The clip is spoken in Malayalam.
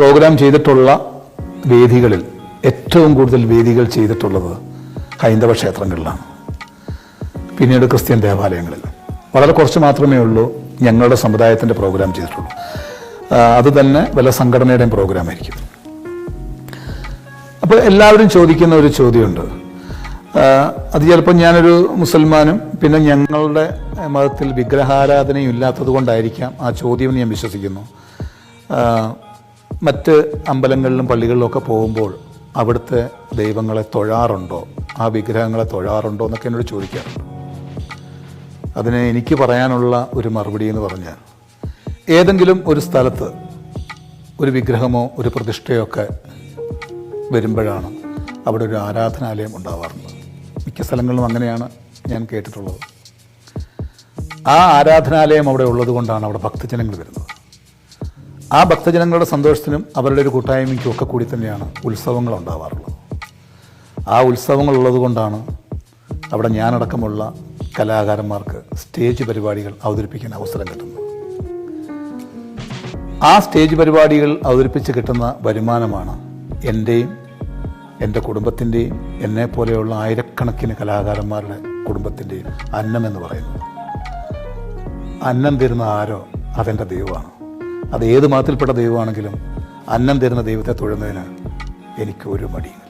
പ്രോഗ്രാം ചെയ്തിട്ടുള്ള വേദികളിൽ ഏറ്റവും കൂടുതൽ വേദികൾ ചെയ്തിട്ടുള്ളത് ഹൈന്ദവ ക്ഷേത്രങ്ങളിലാണ്, പിന്നീട് ക്രിസ്ത്യൻ ദേവാലയങ്ങളിൽ. വളരെ കുറച്ച് മാത്രമേ ഉള്ളൂ ഞങ്ങളുടെ സമുദായത്തിൻ്റെ പ്രോഗ്രാം ചെയ്തിട്ടുള്ളൂ. അത് തന്നെ വല്ല സംഘടനയുടെയും പ്രോഗ്രാം ആയിരിക്കും. അപ്പോൾ എല്ലാവരും ചോദിക്കുന്ന ഒരു ചോദ്യമുണ്ട്. അത് ചിലപ്പോൾ ഞാനൊരു മുസൽമാനും പിന്നെ ഞങ്ങളുടെ മതത്തിൽ വിഗ്രഹാരാധനയും ഇല്ലാത്തത് കൊണ്ടായിരിക്കാം ആ ചോദ്യം ഞാൻ വിശ്വസിക്കുന്നു. മറ്റ് അമ്പലങ്ങളിലും പള്ളികളിലും ഒക്കെ പോകുമ്പോൾ അവിടുത്തെ ദൈവങ്ങളെ തൊഴാറുണ്ടോ, ആ വിഗ്രഹങ്ങളെ തൊഴാറുണ്ടോ എന്നൊക്കെ എന്നോട് ചോദിക്കാറുണ്ട്. അതിന് എനിക്ക് പറയാനുള്ള ഒരു മറുപടി എന്ന് പറഞ്ഞാൽ, ഏതെങ്കിലും ഒരു സ്ഥലത്ത് ഒരു വിഗ്രഹമോ ഒരു പ്രതിഷ്ഠയോ ഒക്കെ വരുമ്പോഴാണ് അവിടെ ഒരു ആരാധനാലയം ഉണ്ടാവാറുണ്ട്. മിക്ക സ്ഥലങ്ങളിലും അങ്ങനെയാണ് ഞാൻ കേട്ടിട്ടുള്ളത്. ആ ആരാധനാലയം അവിടെ ഉള്ളത് കൊണ്ടാണ് അവിടെ ഭക്തജനങ്ങൾ വരുന്നത്. ആ ഭക്തജനങ്ങളുടെ സന്തോഷത്തിനും അവരുടെ ഒരു കൂട്ടായ്മയ്ക്കും ഒക്കെ കൂടി തന്നെയാണ് ഉത്സവങ്ങൾ ഉണ്ടാവാറുള്ളത്. ആ ഉത്സവങ്ങൾ ഉള്ളത് കൊണ്ടാണ് അവിടെ ഞാനടക്കമുള്ള കലാകാരന്മാർക്ക് സ്റ്റേജ് പരിപാടികൾ അവതരിപ്പിക്കാൻ അവസരം കിട്ടുന്നത്. ആ സ്റ്റേജ് പരിപാടികൾ അവതരിപ്പിച്ച് കിട്ടുന്ന വരുമാനമാണ് എൻ്റെയും എൻ്റെ കുടുംബത്തിൻ്റെയും എന്നെപ്പോലെയുള്ള ആയിരക്കണക്കിന് കലാകാരന്മാരുടെ കുടുംബത്തിൻ്റെയും അന്നം എന്ന് പറയുന്നത്. അന്നം തരുന്ന ആരോ അതെൻ്റെ ദൈവമാണ്. അത് ഏത് മതത്തിൽപ്പെട്ട ദൈവമാണെങ്കിലും അന്നം തരുന്ന ദൈവത്തെ തൊഴുന്നതിന് എനിക്ക് ഒരു മടിയും